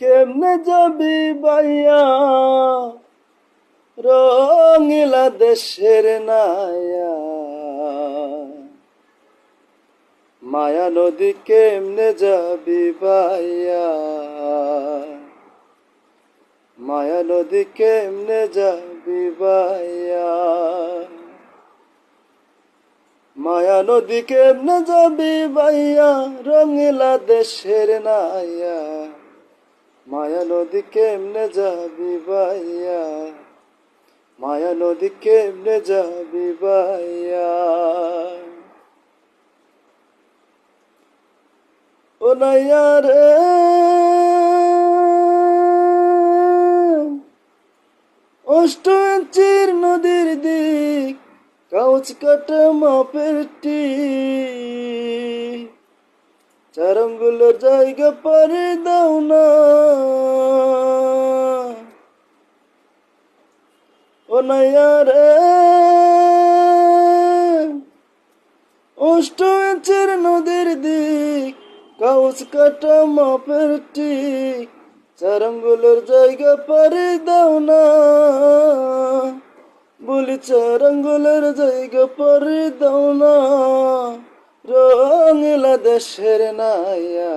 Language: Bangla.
কেমনে যাবি বাইয়া রঙিলা দেশের নায়া, মায়া নদী কেমনে যাবি বাইয়া, মায়া নদী কেমনে যাবি বাইয়া, মায়া নদী কেমনে যাবি বাইয়া রঙিলা দেশের নায়া, মায়া নদী কেমনে যাবি বাইয়া, মায়া নদী কেমনে যাবি বাইয়া। ও নাইয়া রে অষ্ট ইঞ্চির নদীর দিক কাউচ কাটা মাপের চার আঙ্গুলের জায়গা পারে দাও না, ও নাইয়া রে অষ্ট ইঞ্চির নদীর দিক কাউচ কাটা মাপের চার আঙ্গুলের জায়গা পারে দাও না, বলি চার আঙ্গুলের জায়গা পারে দাও না, রঙিলা দেশের নায়া,